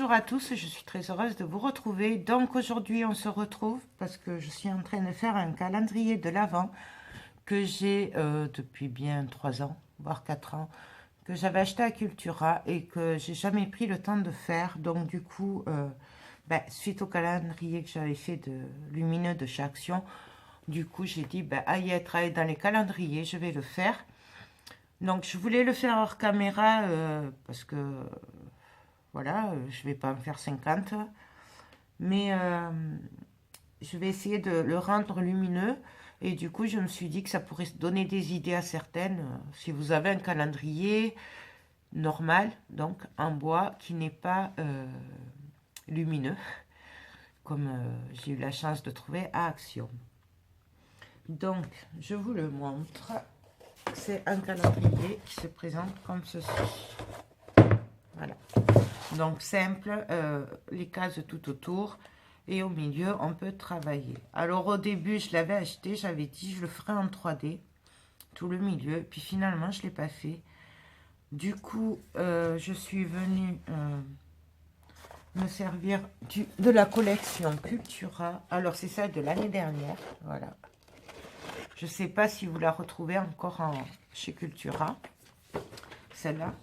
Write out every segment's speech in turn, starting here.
Bonjour à tous, je suis très heureuse de vous retrouver. Donc aujourd'hui on se retrouve parce que je suis en train de faire un calendrier de l'Avent que j'ai depuis bien 3 ans, voire 4 ans, que j'avais acheté à Cultura et que j'ai jamais pris le temps de faire. Donc du coup, suite au calendrier que j'avais fait de lumineux de chez Action, du coup j'ai dit, aïe, travailler dans les calendriers, je vais le faire. Donc je voulais le faire hors caméra parce que voilà, je vais pas en faire 50, mais je vais essayer de le rendre lumineux. Et du coup, je me suis dit que ça pourrait donner des idées à certaines. Si vous avez un calendrier normal, donc en bois, qui n'est pas lumineux, comme j'ai eu la chance de trouver à Action. Donc, je vous le montre. C'est un calendrier qui se présente comme ceci. Voilà. Donc simple, les cases tout autour et au milieu on peut travailler. Alors au début je l'avais acheté, j'avais dit je le ferai en 3D, tout le milieu, puis finalement je ne l'ai pas fait. Du coup je suis venue me servir de la collection Cultura. Alors c'est celle de l'année dernière, voilà. Je ne sais pas si vous la retrouvez encore chez Cultura, celle-là.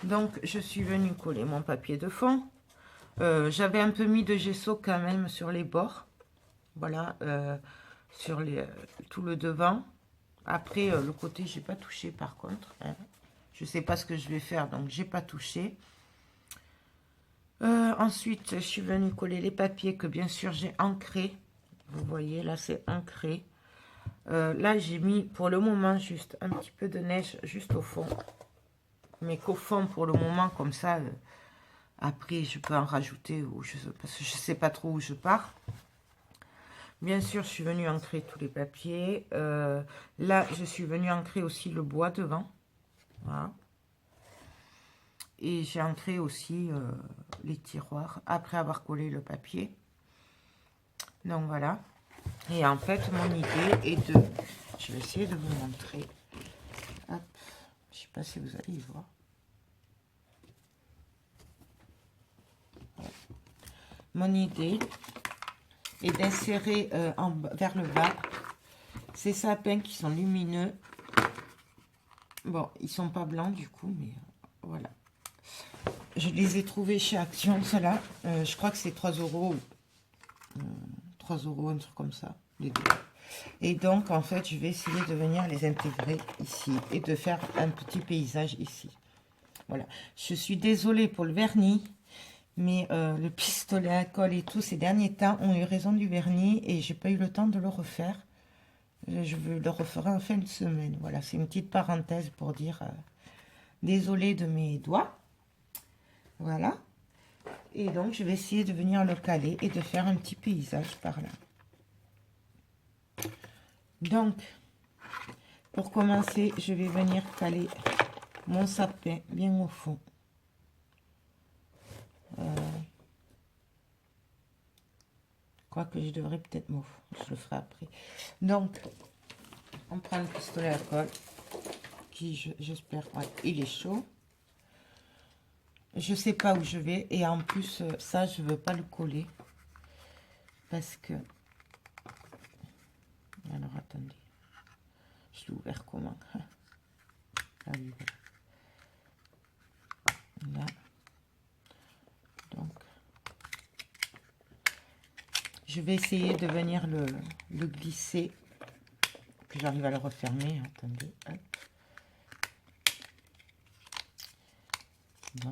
Donc je suis venue coller mon papier de fond. J'avais un peu mis de gesso quand même sur les bords, voilà, sur tout le devant. Après le côté j'ai pas touché par contre, hein. Je sais pas ce que je vais faire donc j'ai pas touché. Ensuite je suis venue coller les papiers que bien sûr j'ai ancré. Vous voyez là c'est ancré. Là j'ai mis pour le moment juste un petit peu de neige juste au fond, mais qu'au fond pour le moment comme ça. Après, je peux en rajouter parce que je ne sais pas trop où je pars. Bien sûr, je suis venue ancrer tous les papiers. Là, je suis venue ancrer aussi le bois devant. Voilà. Et j'ai ancré aussi les tiroirs après avoir collé le papier. Donc voilà. Et en fait, mon idée est de... Je vais essayer de vous montrer. Hop. Je ne sais pas si vous allez y voir. Mon idée est d'insérer vers le bas ces sapins qui sont lumineux. Bon, ils sont pas blancs du coup, mais voilà. Je les ai trouvés chez Action, ceux-là. Je crois que c'est 3 euros. 3 euros, un truc comme ça, les deux. Et donc, en fait, je vais essayer de venir les intégrer ici et de faire un petit paysage ici. Voilà. Je suis désolée pour le vernis, mais le pistolet à colle et tout, ces derniers temps, ont eu raison du vernis et j'ai pas eu le temps de le refaire. Je le referai en fin de semaine. Voilà, c'est une petite parenthèse pour dire désolée de mes doigts. Voilà. Et donc, je vais essayer de venir le caler et de faire un petit paysage par là. Donc, pour commencer, je vais venir caler mon sapin bien au fond. Quoique je devrais peut-être je le ferai après. Donc, on prend le pistolet à colle qui, j'espère, ouais, il est chaud. Je sais pas où je vais et en plus, ça, je veux pas le coller parce que... Alors, attendez. Je l'ai ouvert comment? Ah oui, voilà. Là. Donc, je vais essayer de venir le glisser, que j'arrive à le refermer. Attendez, hop. Bon.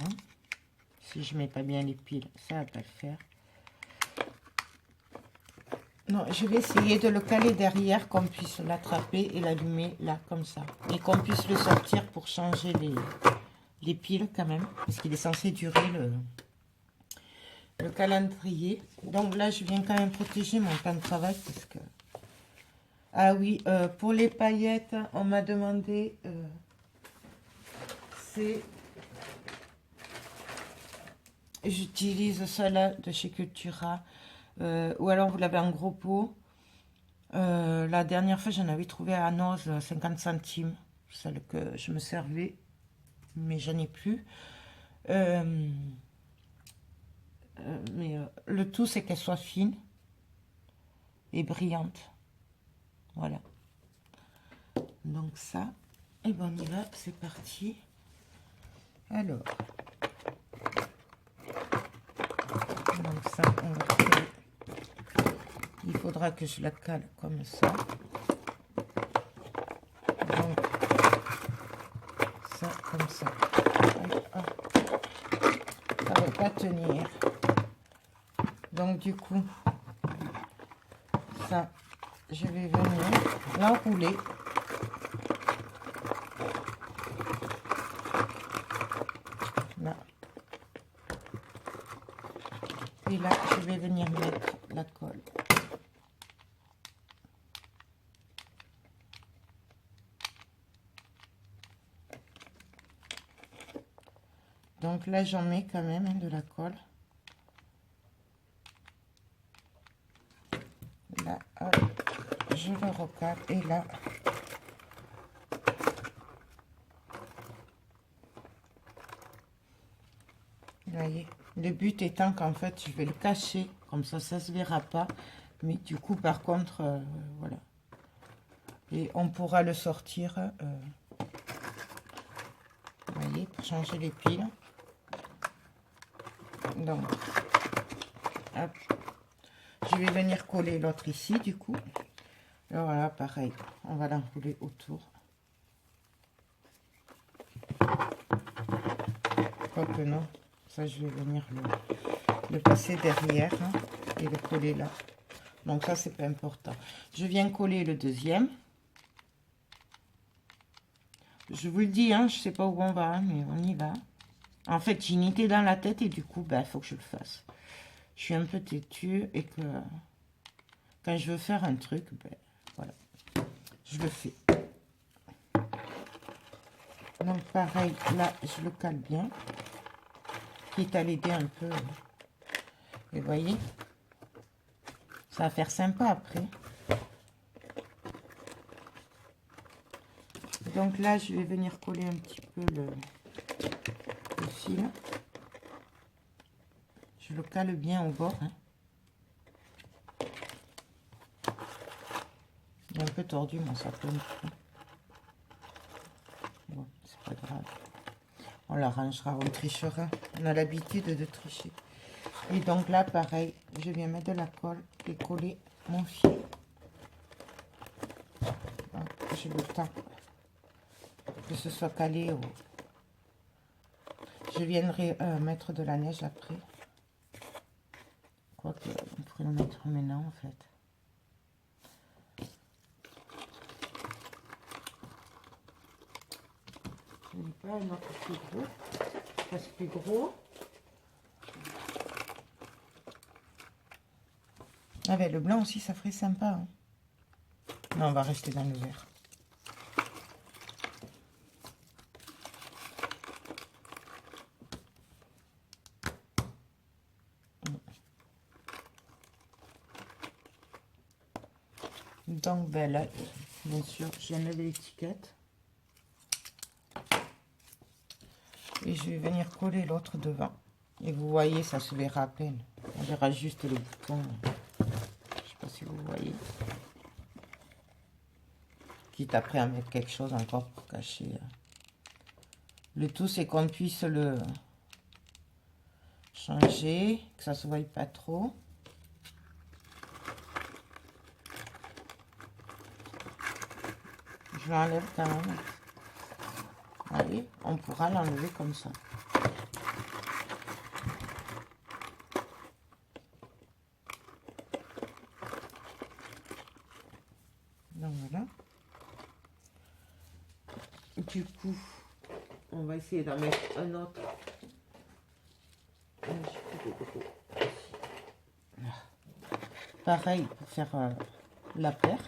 Si je mets pas bien les piles, ça va pas le faire. Non, je vais essayer de le caler derrière, qu'on puisse l'attraper et l'allumer là, comme ça. Et qu'on puisse le sortir pour changer les piles quand même, parce qu'il est censé durer le calendrier. Donc là, je viens quand même protéger mon plan de travail, parce que... Ah oui, pour les paillettes, on m'a demandé... J'utilise celle-là de chez Cultura. Ou alors vous l'avez en gros pot. La dernière fois, j'en avais trouvé à Noz 50 centimes. Celle que je me servais. Mais j'en ai plus. mais le tout, c'est qu'elle soit fine et brillante. Voilà. Donc ça, et ben on y va, c'est parti. Alors, donc ça, on va coller. Il faudra que je la cale comme ça. Donc, ça, comme ça. Ça ne va pas tenir. Donc, du coup, ça, je vais venir l'enrouler. Là. Et là, je vais venir mettre la colle. Donc là, j'en mets quand même de la colle. Là, hop, je le recale. Et là, vous voyez, le but étant qu'en fait, je vais le cacher. Comme ça ne se verra pas. Mais du coup, par contre, voilà. Et on pourra le sortir, vous voyez, pour changer les piles. Donc, hop. Je vais venir coller l'autre ici, du coup. Et voilà, pareil, on va l'enrouler autour. Quoique non, ça je vais venir le passer derrière hein, et le coller là. Donc ça, c'est pas important. Je viens coller le deuxième. Je vous le dis, hein, je sais pas où on va, mais on y va. En fait, j'ai une idée dans la tête et du coup, il faut que je le fasse. Je suis un peu têtue et que quand je veux faire un truc, voilà, je le fais. Donc pareil, là, je le cale bien, quitte à l'aider un peu. Et vous voyez, ça va faire sympa après. Donc là, je vais venir coller un petit peu le fil. Je le cale bien au bord. Hein. Il est un peu tordu mon sapin. Bon, c'est pas grave. On l'arrangera, on trichera. On a l'habitude de tricher. Et donc là, pareil, je viens mettre de la colle et coller mon fil. J'ai le temps que ce soit calé au... Je viendrai mettre de la neige après. Quoique, on pourrait le mettre maintenant, en fait. Je n'ai pas un autre plus gros. Parce que plus gros. Avec le blanc aussi, ça ferait sympa. Hein. Non, on va rester dans le vert. Donc, là, bien sûr, j'enlève l'étiquette. Et je vais venir coller l'autre devant. Et vous voyez, ça se verra à peine. On verra juste le bouton. Je ne sais pas si vous voyez. Quitte après à mettre quelque chose encore pour cacher. Le tout, c'est qu'on puisse le changer, que ça ne se voie pas trop. Je l'enlève quand même. Allez, on pourra l'enlever comme ça. Donc voilà. Du coup, on va essayer d'en mettre un autre. Pareil pour faire la paire.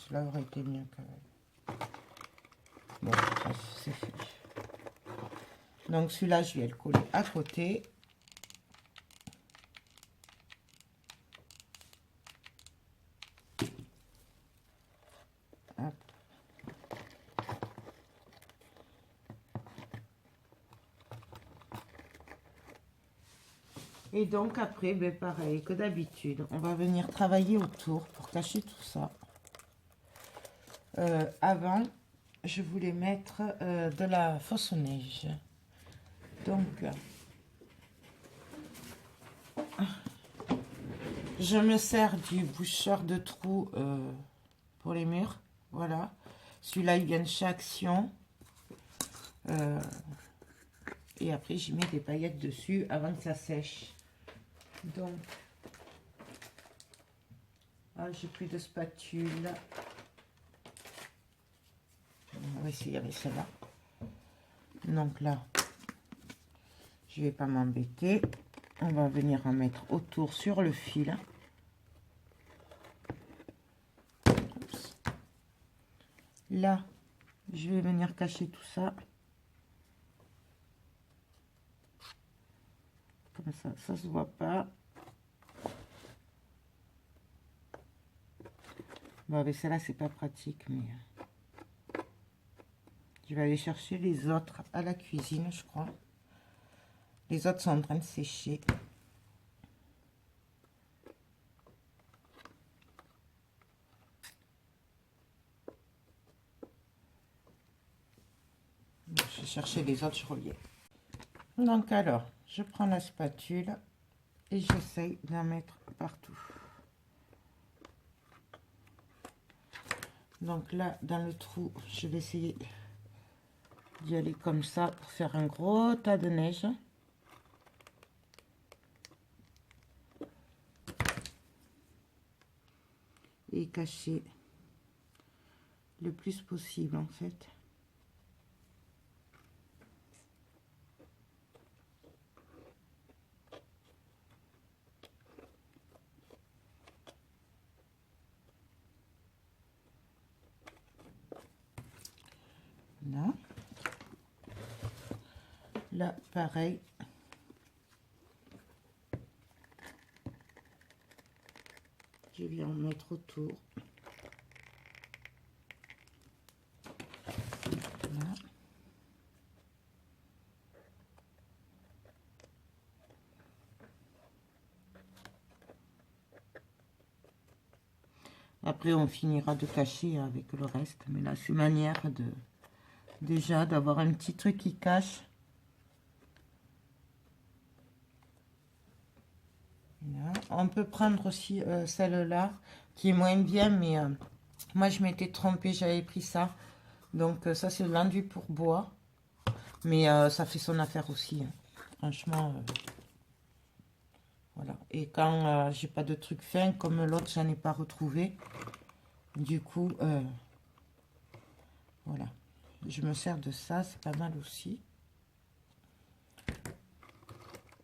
Cela aurait été mieux quand même. Bon, c'est fait. Donc celui-là, je vais le coller à côté. Hop. Et donc après, ben, pareil que d'habitude, on va venir travailler autour pour cacher tout ça. Avant, je voulais mettre de la fausse neige. Donc, je me sers du boucheur de trous pour les murs. Voilà. Celui-là, il vient de chez Action. Et après, j'y mets des paillettes dessus avant que ça sèche. Donc, j'ai plus de spatule. On va essayer avec celle-là. Donc là, je vais pas m'embêter. On va venir en mettre autour sur le fil. Oups. Là, je vais venir cacher tout ça. Comme ça se voit pas. Bon, avec celle-là, c'est pas pratique, mais je vais aller chercher les autres à la cuisine, je crois. Les autres sont en train de sécher. Je vais chercher les autres, je reviens. Donc alors, je prends la spatule et j'essaye d'en mettre partout. Donc là, dans le trou, je vais essayer d'y aller comme ça pour faire un gros tas de neige. Et cacher le plus possible en fait. Là, là pareil. Je vais en mettre autour. Là. Après, on finira de cacher avec le reste. Mais là, c'est une manière de déjà d'avoir un petit truc qui cache. Là. On peut prendre aussi celle-là, qui est moins bien, mais moi, je m'étais trompée, j'avais pris ça. Donc, ça, c'est l'enduit pour bois. Mais ça fait son affaire aussi. Hein. Franchement, voilà. Et quand j'ai pas de truc fin, comme l'autre, j'en ai pas retrouvé. Du coup, voilà. Je me sers de ça, c'est pas mal aussi.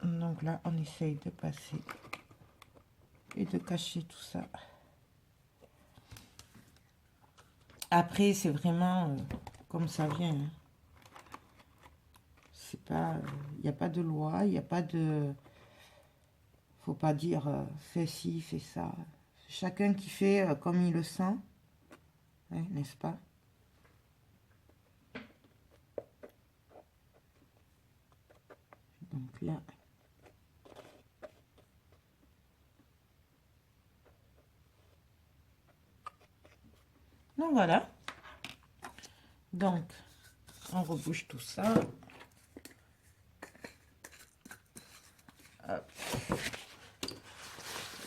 Donc là, on essaye de passer et de cacher tout ça. Après, c'est vraiment comme ça vient. Hein. C'est pas, il n'y a pas de loi, il n'y a pas de... Faut pas dire fais ci, fais ça. Chacun qui fait comme il le sent, hein, n'est-ce pas? Donc là... Donc voilà. Donc, on rebouche tout ça. Hop.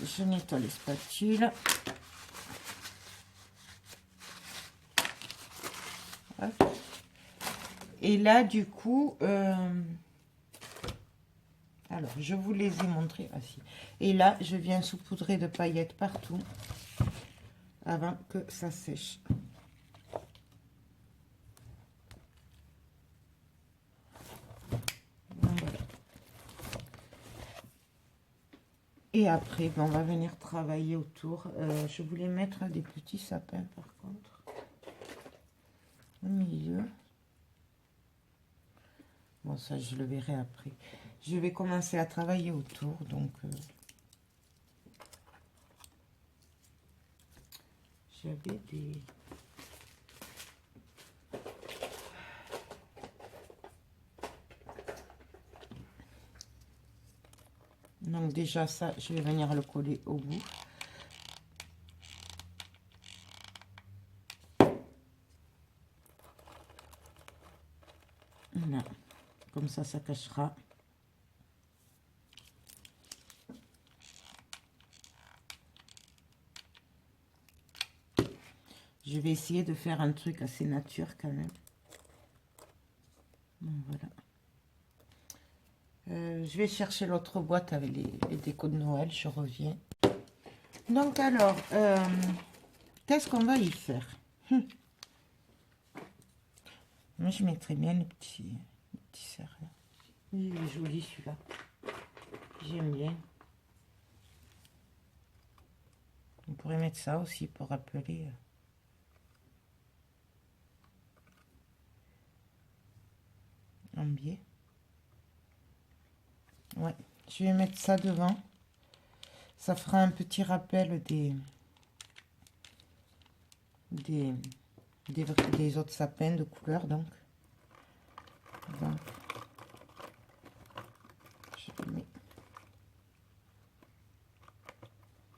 Je nettoie les spatules. Hop. Et là, du coup, alors, je vous les ai montrés. Ah, si. Et là, je viens saupoudrer de paillettes partout avant que ça sèche. Voilà. Et après, ben, on va venir travailler autour. Je voulais mettre des petits sapins, par contre, au milieu. Bon, ça, je le verrai après. Je vais commencer à travailler autour, donc... j'avais des... Donc déjà ça, je vais venir le coller au bout. Voilà, comme ça cachera. Je vais essayer de faire un truc assez nature quand même. Donc, voilà. Je vais chercher l'autre boîte avec les décos de Noël, je reviens. Donc alors, qu'est-ce qu'on va y faire? Moi, je mettrais bien le petit cerf. Il est joli celui-là. J'aime bien. On pourrait mettre ça aussi pour rappeler. Un biais. Ouais, je vais mettre ça devant. Ça fera un petit rappel des autres sapins de couleur, donc je le mets.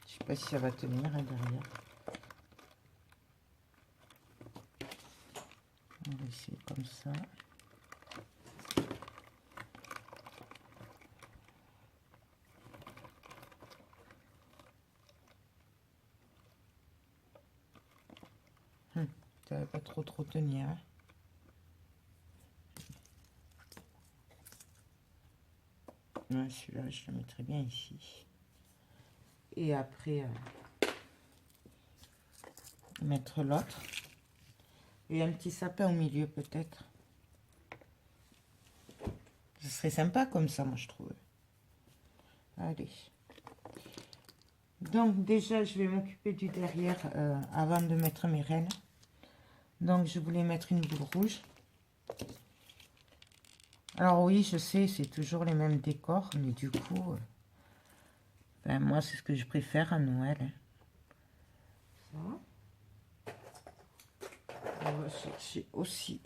Je sais pas si ça va tenir hein, derrière. On va essayer comme ça. Ça va pas trop tenir. Hein. Ouais, celui-là, je le mettrai bien ici. Et après, mettre l'autre. Et un petit sapin au milieu, peut-être. Ce serait sympa comme ça, moi, je trouve. Allez. Donc, déjà, je vais m'occuper du derrière avant de mettre mes rênes. Donc, je voulais mettre une boule rouge. Alors, oui, je sais, c'est toujours les mêmes décors, mais du coup, ben, moi, c'est ce que je préfère à Noël. Hein. Ça. On va chercher aussi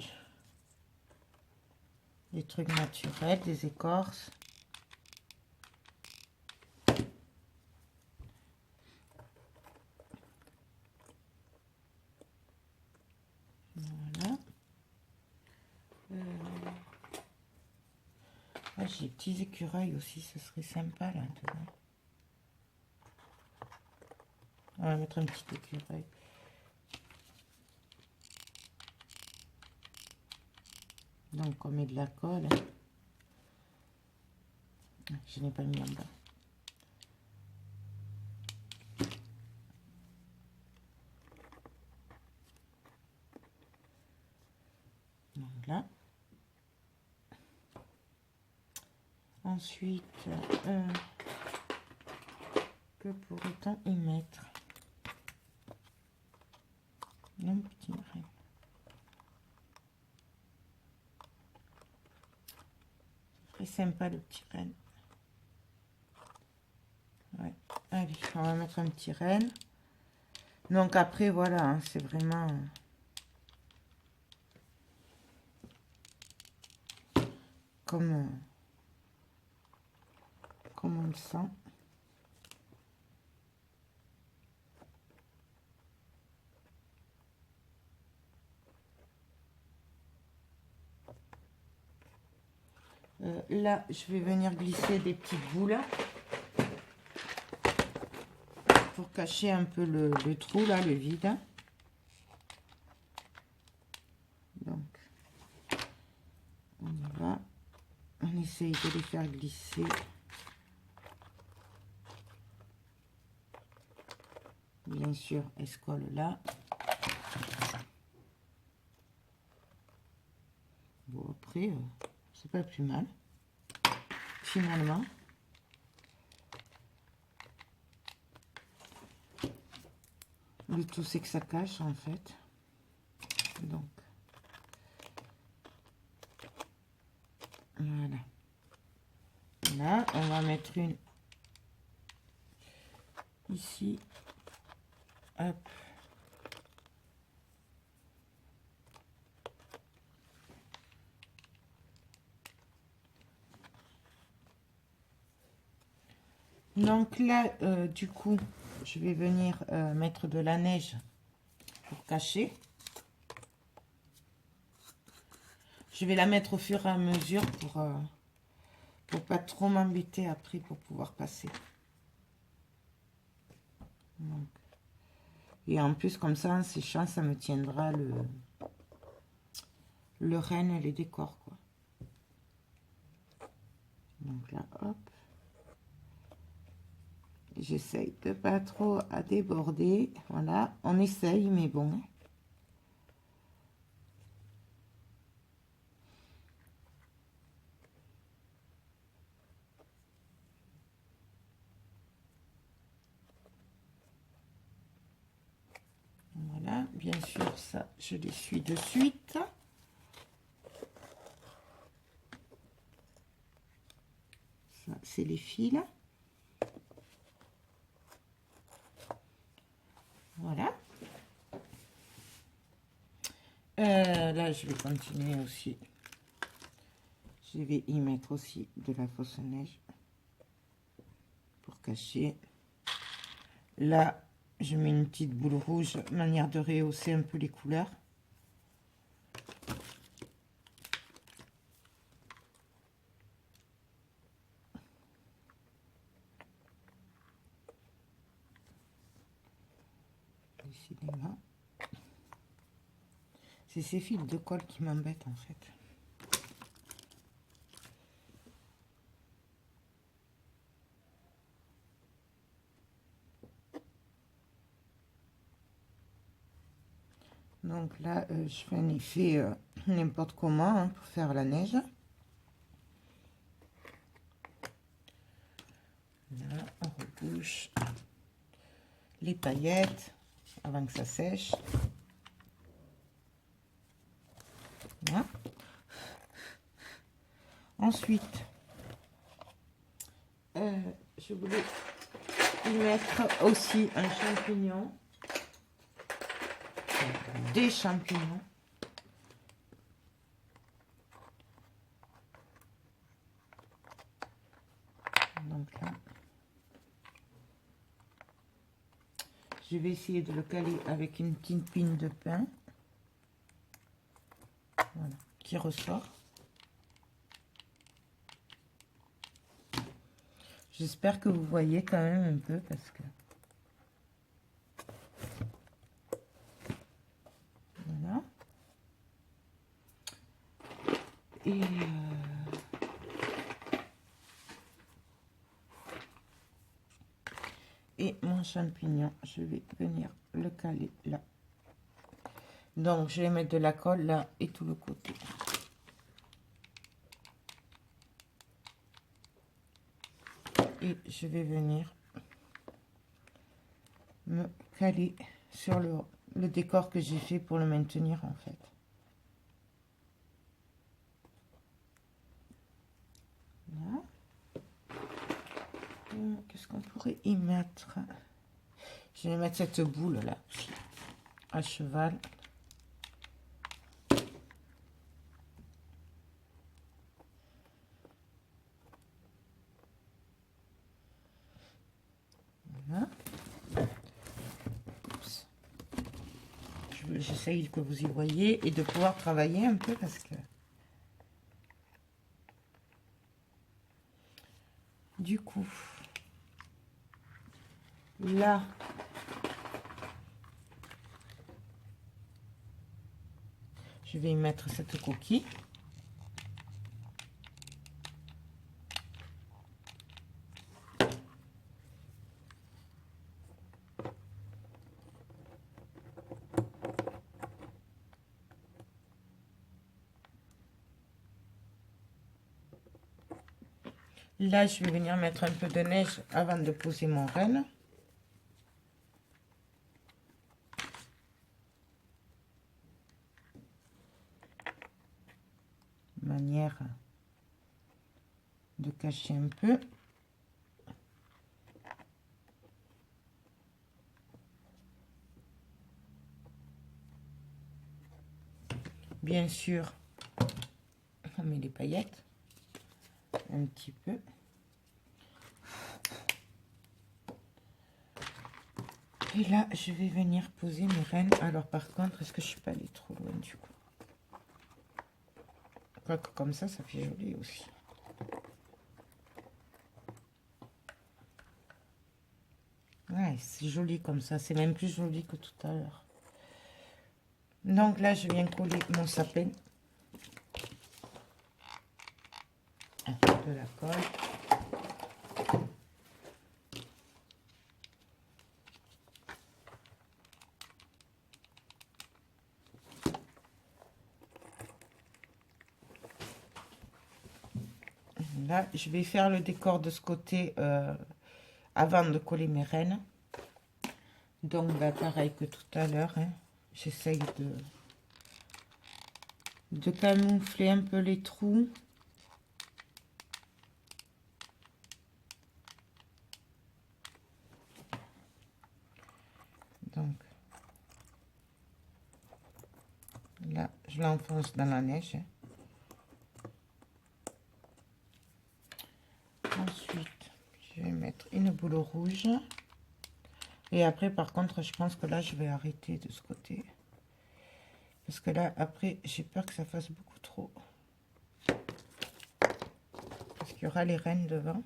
des trucs naturels, des écorces. Voilà. Ah, j'ai des petits écureuils aussi, ce serait sympa là. On va mettre un petit écureuil. Donc on met de la colle. Je n'ai pas mis en bas. Voilà. Ensuite, que pourrait-on y mettre? Un petit rêve. C'est sympa le petit renne. Ouais. Allez, on va mettre un petit renne. Donc après, voilà, hein, c'est vraiment... comme on le sent. Là, je vais venir glisser des petites boules pour cacher un peu le trou, là, le vide. Donc, on y va. On essaye de les faire glisser. Bien sûr, elle se colle là. Bon, après, c'est pas plus mal. Finalement. Le tout, c'est que ça cache, en fait. Donc, voilà. Là, on va mettre une ici. Hop. Donc là, du coup, je vais venir mettre de la neige pour cacher. Je vais la mettre au fur et à mesure pour pas trop m'embêter après pour pouvoir passer. Donc, et en plus, comme ça, en séchant, ça me tiendra le renne et les décors, quoi. Donc là, hop. J'essaye de pas trop à déborder. Voilà, on essaye, mais bon. Voilà, bien sûr, ça, je l'essuie de suite. Ça, c'est les fils. Voilà. Là, je vais continuer aussi. Je vais y mettre aussi de la fausse neige pour cacher. Là, je mets une petite boule rouge, manière de rehausser un peu les couleurs. Décidément. C'est ces fils de colle qui m'embêtent en fait. Donc là, je fais un effet n'importe comment hein, pour faire la neige. Là, on rebouche les paillettes avant que ça sèche. Voilà. Ensuite, je voulais y mettre aussi un champignon. Des champignons. Donc là, je vais essayer de le caler avec une petite pine de pain. Voilà, qui ressort. J'espère que vous voyez quand même un peu parce que... Voilà. Et mon champignon, je vais venir le caler là. Donc, je vais mettre de la colle là et tout le côté. Et je vais venir me caler sur le décor que j'ai fait pour le maintenir en fait. Là. Qu'est-ce qu'on pourrait y mettre? Je vais mettre cette boule là à cheval. Voilà. J'essaye que vous y voyez et de pouvoir travailler un peu parce que du coup là je vais y mettre cette coquille. Là, je vais venir mettre un peu de neige avant de poser mon renne. Manière de cacher un peu. Bien sûr, on met les paillettes un petit peu. Et là, je vais venir poser mes rennes. Alors, par contre, est-ce que je suis pas allée trop loin du coup? Quoique comme ça fait joli aussi. Ouais, c'est joli comme ça. C'est même plus joli que tout à l'heure. Donc là, je viens coller mon sapin. De la colle. Là, je vais faire le décor de ce côté avant de coller mes rennes. Donc, bah, pareil que tout à l'heure, hein, j'essaye de camoufler un peu les trous. Donc, là, je l'enfonce dans la neige. Ensuite, je vais mettre une boule rouge. Et après, par contre, je pense que là, je vais arrêter de ce côté. Parce que là, après, j'ai peur que ça fasse beaucoup trop. Parce qu'il y aura les rennes devant.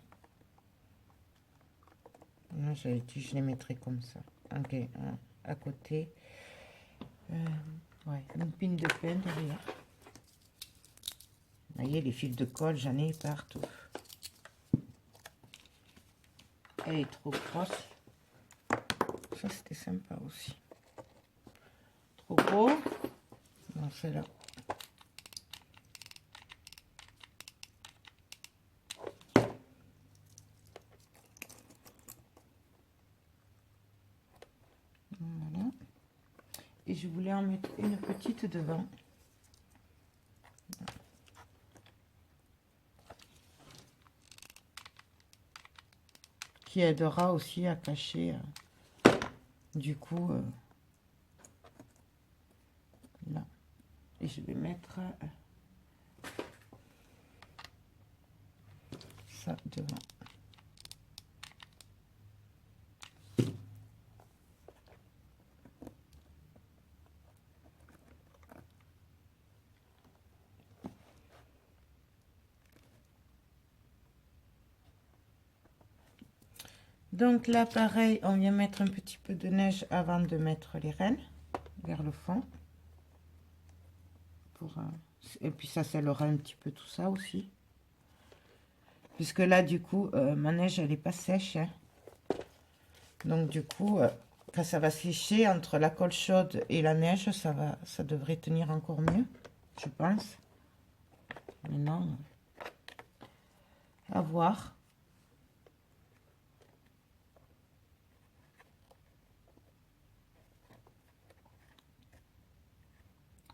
Là, j'avais dit, je les mettrai comme ça. Ok, à côté. Ouais, une pine de pain derrière. Vous voyez, les fils de colle, j'en ai partout. Elle est trop grosse. Ça, c'était sympa aussi. Trop gros. Non, c'est là. Voilà. Et je voulais en mettre une petite devant. Qui aidera aussi à cacher, du coup, là. Et je vais mettre ça devant. Donc là, pareil, on vient mettre un petit peu de neige avant de mettre les rennes vers le fond. Et puis ça scellera un petit peu tout ça aussi. Puisque là, du coup, ma neige, elle n'est pas sèche. Hein. Donc du coup, quand ça va sécher, entre la colle chaude et la neige, ça devrait tenir encore mieux, je pense. Mais non, à voir.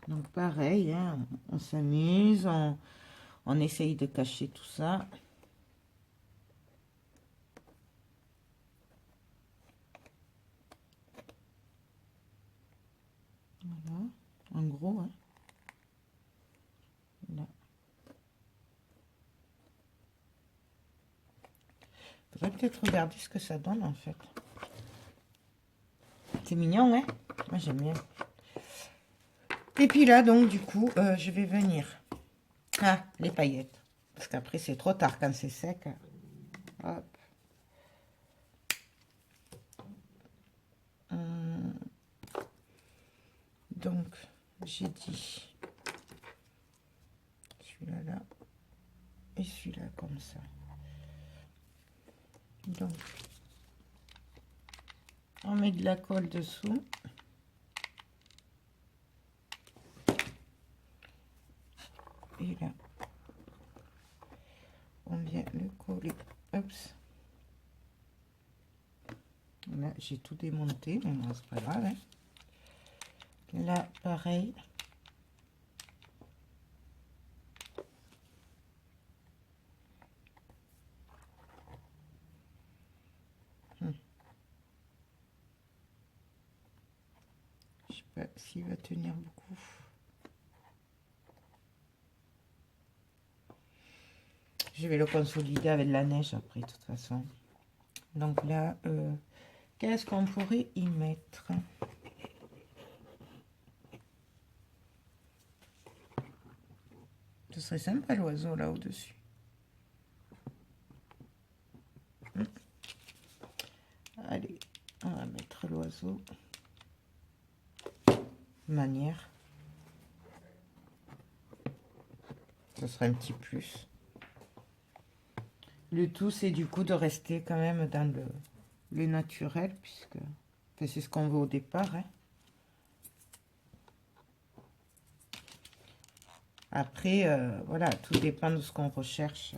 Donc pareil, hein, on s'amuse, on essaye de cacher tout ça. Voilà, en gros, hein. Là. Faudrait peut-être regarder ce que ça donne en fait. C'est mignon, hein? Moi j'aime bien. Et puis là, donc du coup, je vais venir. Ah, les paillettes. Parce qu'après, c'est trop tard quand c'est sec. Hop. Donc, j'ai dit celui-là là et celui-là comme ça. Donc, on met de la colle dessous. Et là, on vient le coller. Oups. Là, j'ai tout démonté, mais non, c'est pas grave. Hein. Là, pareil. Je sais pas s'il va tenir beaucoup. Je vais le consolider avec de la neige après, de toute façon. Donc là, Qu'est-ce qu'on pourrait y mettre? Ce serait sympa l'oiseau là au-dessus. Allez, on va mettre l'oiseau. Manière. Ce serait un petit plus. Le tout, c'est du coup de rester quand même dans le naturel, puisque enfin, c'est ce qu'on veut au départ. Hein. Après, voilà, tout dépend de ce qu'on recherche.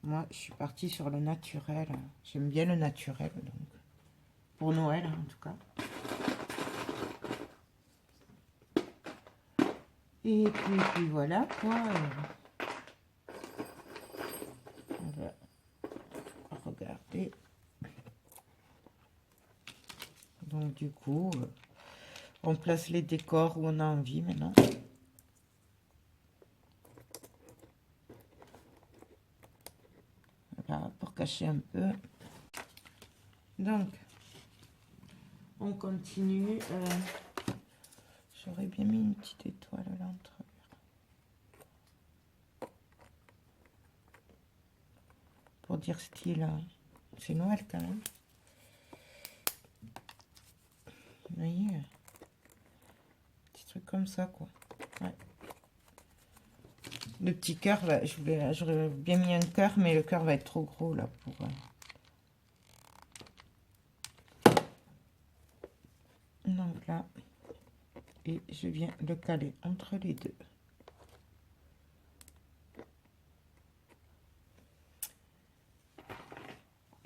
Moi, je suis partie sur le naturel. J'aime bien le naturel, donc pour Noël, en tout cas. Et puis voilà, quoi. On va regarder. Donc, du coup, on place les décors où on a envie maintenant. Voilà, pour cacher un peu. Donc, on continue. J'aurais bien mis une petite étoile à l'intérieur. Pour dire style, hein. C'est Noël quand même. Vous voyez, petit truc comme ça, quoi. Ouais. Le petit cœur, bah, j'aurais bien mis un cœur, mais le cœur va être trop gros là pour. Donc là, et je viens le caler entre les deux.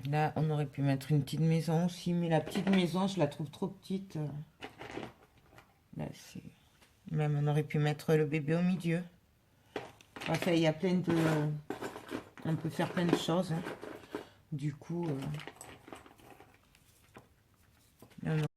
Là, on aurait pu mettre une petite maison aussi, mais la petite maison, je la trouve trop petite. Là, c'est... Même, on aurait pu mettre le bébé au milieu. Enfin, il y a plein de... On peut faire plein de choses. Hein. Du coup...